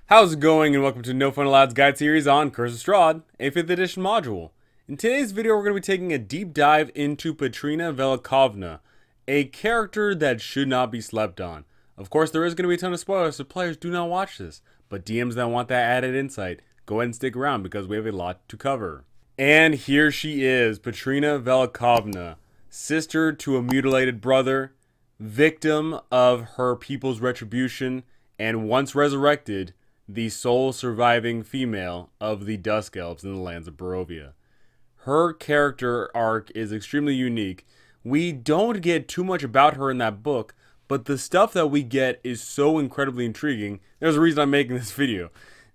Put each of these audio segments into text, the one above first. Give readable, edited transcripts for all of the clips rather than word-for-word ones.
How's it going, and welcome to No Fun Alloved's guide series on Curse of Strahd, a 5th edition module. In today's video, we're going to be taking a deep dive into Patrina Velikovna, a character that should not be slept on. Of course, there is going to be a ton of spoilers, so players do not watch this, but DMs that want that added insight, go ahead and stick around because we have a lot to cover. And here she is, Patrina Velikovna, sister to a mutilated brother, victim of her people's retribution, and once resurrected, the sole surviving female of the Dusk Elves in the lands of Barovia. Her character arc is extremely unique. We don't get too much about her in that book, but the stuff that we get is so incredibly intriguing. There's a reason I'm making this video.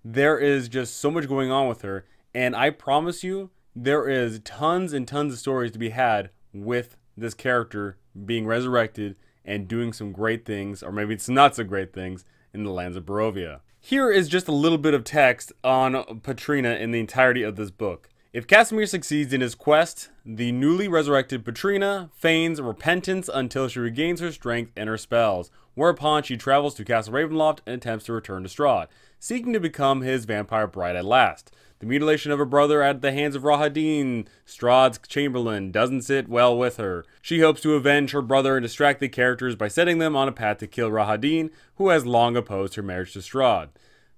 There is just so much going on with her, and I promise you, there is tons and tons of stories to be had with this character being resurrected and doing some great things, or maybe it's not so great things, in the lands of Barovia. Here is just a little bit of text on Patrina in the entirety of this book. If Casimir succeeds in his quest, the newly resurrected Patrina feigns repentance until she regains her strength and her spells, whereupon she travels to Castle Ravenloft and attempts to return to Strahd, seeking to become his vampire bride at last. The mutilation of her brother at the hands of Rahadin, Strahd's chamberlain, doesn't sit well with her. She hopes to avenge her brother and distract the characters by setting them on a path to kill Rahadin, who has long opposed her marriage to Strahd.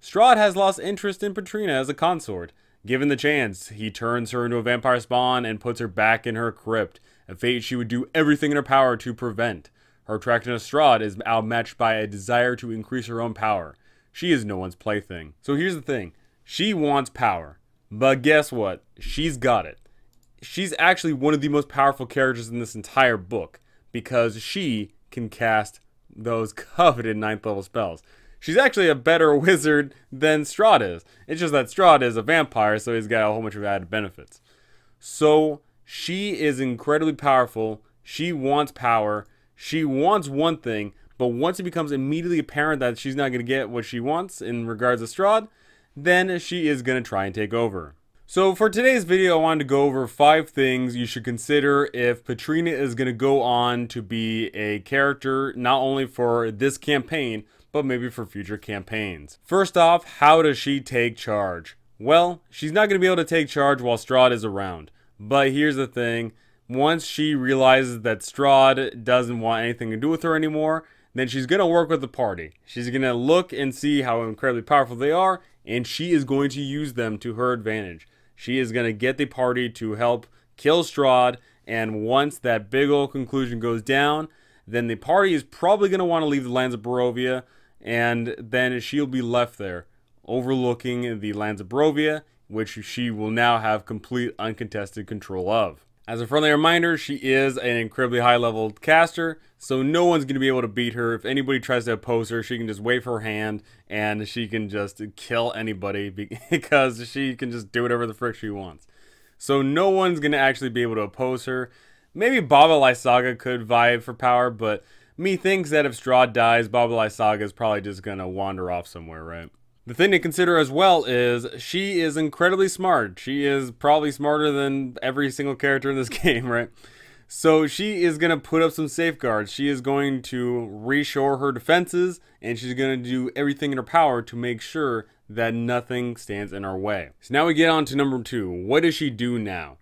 Strahd has lost interest in Patrina as a consort. Given the chance, he turns her into a vampire spawn and puts her back in her crypt, a fate she would do everything in her power to prevent. Her attraction to Strahd is outmatched by a desire to increase her own power. She is no one's plaything. So here's the thing. She wants power. But guess what? She's got it. She's actually one of the most powerful characters in this entire book, because she can cast those coveted 9th level spells. She's actually a better wizard than Strahd is. It's just that Strahd is a vampire, so he's got a whole bunch of added benefits. So she is incredibly powerful. She wants power. She wants one thing, but once it becomes immediately apparent that she's not going to get what she wants in regards to Strahd, then she is going to try and take over. So for today's video, I wanted to go over 5 things you should consider if Patrina is going to go on to be a character not only for this campaign, but maybe for future campaigns. First off, how does she take charge? Well, she's not going to be able to take charge while Strahd is around. But here's the thing. Once she realizes that Strahd doesn't want anything to do with her anymore, then she's going to work with the party. She's going to look and see how incredibly powerful they are, and she is going to use them to her advantage. She is going to get the party to help kill Strahd, and once that big old conclusion goes down, then the party is probably going to want to leave the lands of Barovia, and then she'll be left there, overlooking the lands of Barovia, which she will now have complete uncontested control of. As a friendly reminder, she is an incredibly high-level caster, so no one's going to be able to beat her. If anybody tries to oppose her, she can just wave her hand, and she can just kill anybody because she can just do whatever the frick she wants. So no one's going to actually be able to oppose her. Maybe Baba Lysaga could vie for power, but methinks that if Strahd dies, Baba Lysaga is probably just going to wander off somewhere, right? The thing to consider as well is she is incredibly smart. She is probably smarter than every single character in this game, right? So she is going to put up some safeguards. She is going to reshore her defenses, and she's going to do everything in her power to make sure that nothing stands in our way. So now we get on to number 2. What does she do now?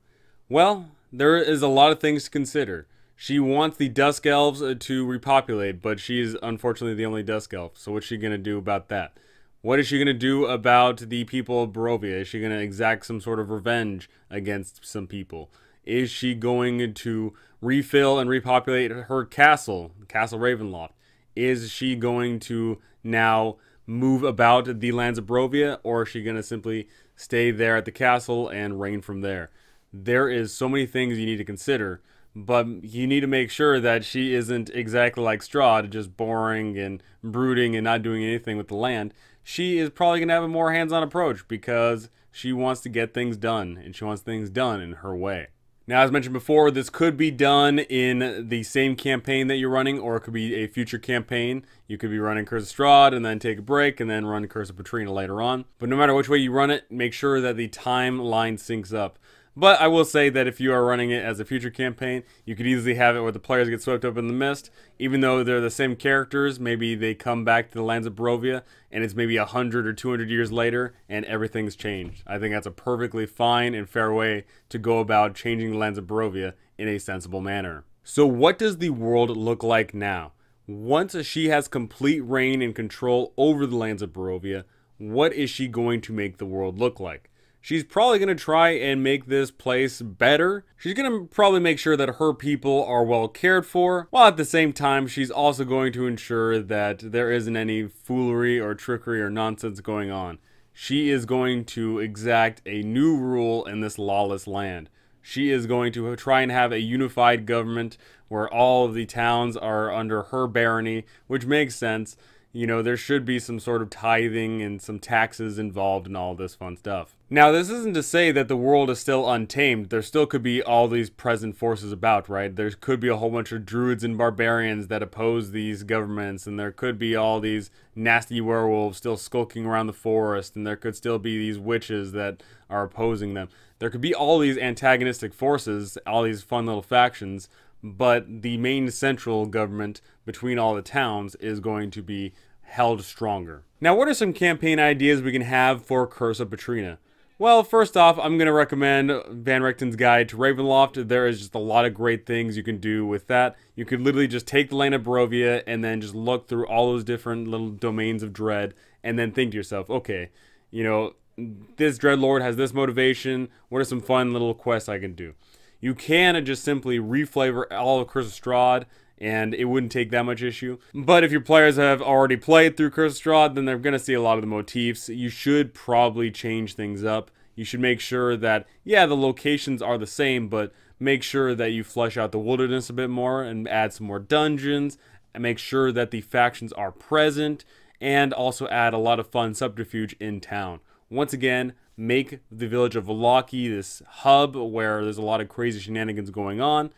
Well, there is a lot of things to consider. She wants the Dusk Elves to repopulate, but she is unfortunately the only Dusk Elf. So what's she going to do about that? What is she going to do about the people of Barovia? Is she going to exact some sort of revenge against some people? Is she going to refill and repopulate her castle, Castle Ravenloft? Is she going to now move about the lands of Barovia, or is she going to simply stay there at the castle and reign from there? There is so many things you need to consider, but you need to make sure that she isn't exactly like Strahd, just boring and brooding and not doing anything with the land. She is probably going to have a more hands-on approach because she wants to get things done, and she wants things done in her way. Now, as mentioned before, this could be done in the same campaign that you're running, or it could be a future campaign. You could be running Curse of Strahd and then take a break and then run Curse of Patrina later on. But no matter which way you run it, make sure that the timeline syncs up. But I will say that if you are running it as a future campaign, you could easily have it where the players get swept up in the mist. Even though they're the same characters, maybe they come back to the lands of Barovia, and it's maybe 100 or 200 years later, and everything's changed. I think that's a perfectly fine and fair way to go about changing the lands of Barovia in a sensible manner. So what does the world look like now? Once she has complete reign and control over the lands of Barovia, what is she going to make the world look like? She's probably going to try and make this place better. She's going to probably make sure that her people are well cared for, while at the same time she's also going to ensure that there isn't any foolery or trickery or nonsense going on. She is going to exact a new rule in this lawless land. She is going to try and have a unified government where all of the towns are under her barony, which makes sense. You know, there should be some sort of tithing and some taxes involved in all this fun stuff. Now, this isn't to say that the world is still untamed. There still could be all these present forces about, right? There could be a whole bunch of druids and barbarians that oppose these governments, and there could be all these nasty werewolves still skulking around the forest, and there could still be these witches that are opposing them. There could be all these antagonistic forces, all these fun little factions, but the main central government between all the towns is going to be held stronger. Now, what are some campaign ideas we can have for Curse of Patrina? Well, first off, I'm going to recommend Van Richten's Guide to Ravenloft. There is just a lot of great things you can do with that. You could literally just take the land of Barovia and then just look through all those different little domains of dread and then think to yourself, okay, you know, this Dreadlord has this motivation. What are some fun little quests I can do? You can just simply reflavor all of Curse of Strahd, and it wouldn't take that much issue. But if your players have already played through Curse of Strahd, then they're going to see a lot of the motifs. You should probably change things up. You should make sure that, yeah, the locations are the same, but make sure that you flesh out the wilderness a bit more and add some more dungeons, and make sure that the factions are present, and also add a lot of fun subterfuge in town. Once again, make the village of Vallaki this hub where there's a lot of crazy shenanigans going on,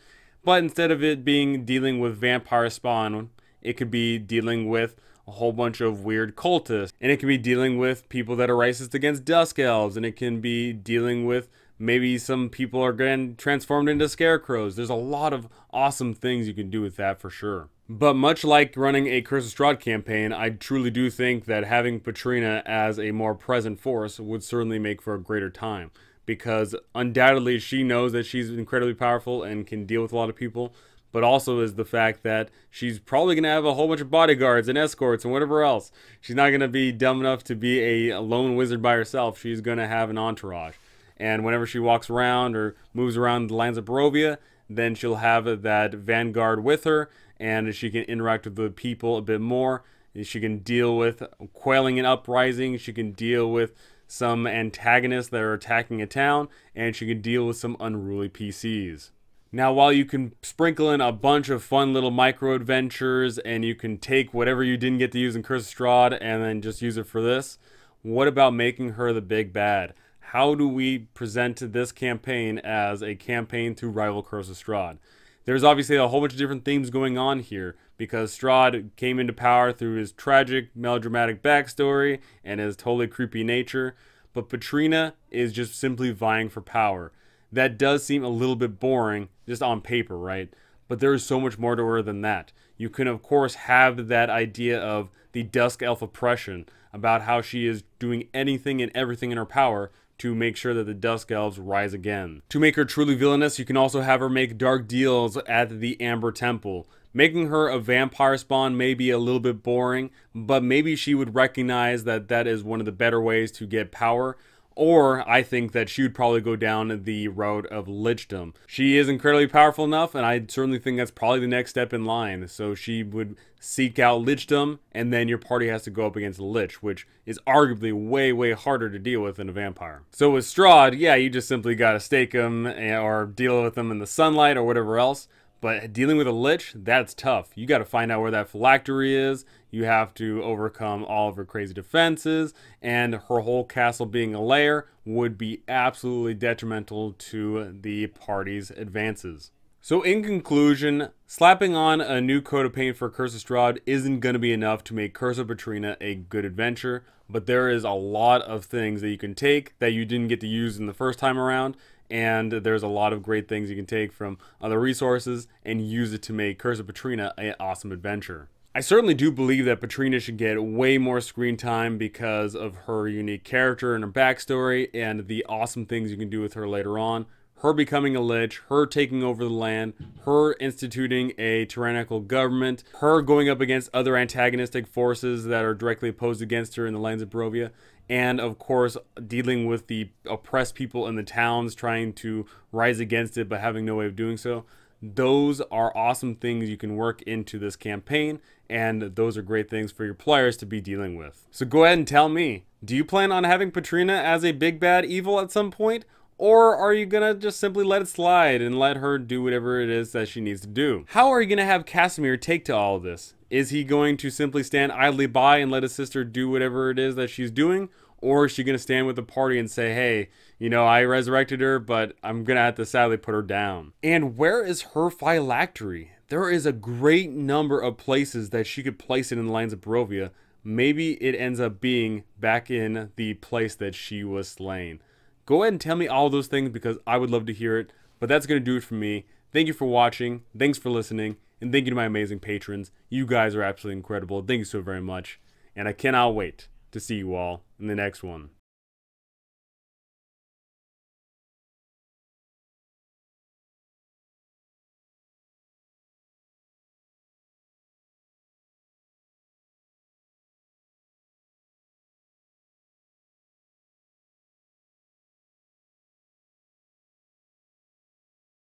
but instead of it being dealing with vampire spawn, it could be dealing with a whole bunch of weird cultists, and it can be dealing with people that are racist against dusk elves, and it can be dealing with maybe some people are getting transformed into scarecrows. There's a lot of awesome things you can do with that for sure. But much like running a Curse of Strahd campaign, I truly do think that having Patrina as a more present force would certainly make for a greater time. Because undoubtedly she knows that she's incredibly powerful and can deal with a lot of people. But also is the fact that she's probably going to have a whole bunch of bodyguards and escorts and whatever else. She's not going to be dumb enough to be a lone wizard by herself. She's going to have an entourage. And whenever she walks around or moves around the lands of Barovia, then she'll have that vanguard with her, and she can interact with the people a bit more. She can deal with quelling an uprising. She can deal with some antagonists that are attacking a town, and she can deal with some unruly PCs. Now, while you can sprinkle in a bunch of fun little micro adventures, and you can take whatever you didn't get to use in Curse of Strahd and then just use it for this, what about making her the big bad? How do we present this campaign as a campaign to rival Curse of Strahd? There's obviously a whole bunch of different themes going on here, because Strahd came into power through his tragic, melodramatic backstory and his totally creepy nature, but Patrina is just simply vying for power. That does seem a little bit boring, just on paper, right? But there is so much more to her than that. You can, of course, have that idea of the Dusk Elf oppression, about how she is doing anything and everything in her power to make sure that the Dusk Elves rise again. To make her truly villainous, you can also have her make dark deals at the Amber Temple. Making her a vampire spawn may be a little bit boring, but maybe she would recognize that that is one of the better ways to get power. Or I think that she would probably go down the road of lichdom. She is incredibly powerful enough, and I certainly think that's probably the next step in line. So she would seek out lichdom, and then your party has to go up against the lich, which is arguably way, way harder to deal with than a vampire. So with Strahd, yeah, you just simply gotta stake them or deal with them in the sunlight or whatever else. But dealing with a lich, that's tough. You got to find out where that phylactery is. You have to overcome all of her crazy defenses. And her whole castle being a lair would be absolutely detrimental to the party's advances. So in conclusion, slapping on a new coat of paint for Curse of Strahd isn't going to be enough to make Curse of Patrina a good adventure. But there is a lot of things that you can take that you didn't get to use in the first time around. and there's a lot of great things you can take from other resources and use it to make Curse of Patrina an awesome adventure. I certainly do believe that Patrina should get way more screen time because of her unique character and her backstory and the awesome things you can do with her later on. Her becoming a lich, her taking over the land, her instituting a tyrannical government, her going up against other antagonistic forces that are directly opposed against her in the lands of Barovia, and of course dealing with the oppressed people in the towns trying to rise against it but having no way of doing so. Those are awesome things you can work into this campaign, and those are great things for your players to be dealing with. So go ahead and tell me, do you plan on having Patrina as a big bad evil at some point? Or are you gonna just simply let it slide and let her do whatever it is that she needs to do? How are you gonna have Casimir take to all of this? Is he going to simply stand idly by and let his sister do whatever it is that she's doing? Or is she gonna stand with the party and say, hey, you know, I resurrected her, but I'm gonna have to sadly put her down? And where is her phylactery? There is a great number of places that she could place it in the lands of Barovia. Maybe it ends up being back in the place that she was slain. Go ahead and tell me all those things because I would love to hear it. But that's going to do it for me. Thank you for watching. Thanks for listening. And thank you to my amazing patrons. You guys are absolutely incredible. Thank you so very much. And I cannot wait to see you all in the next one.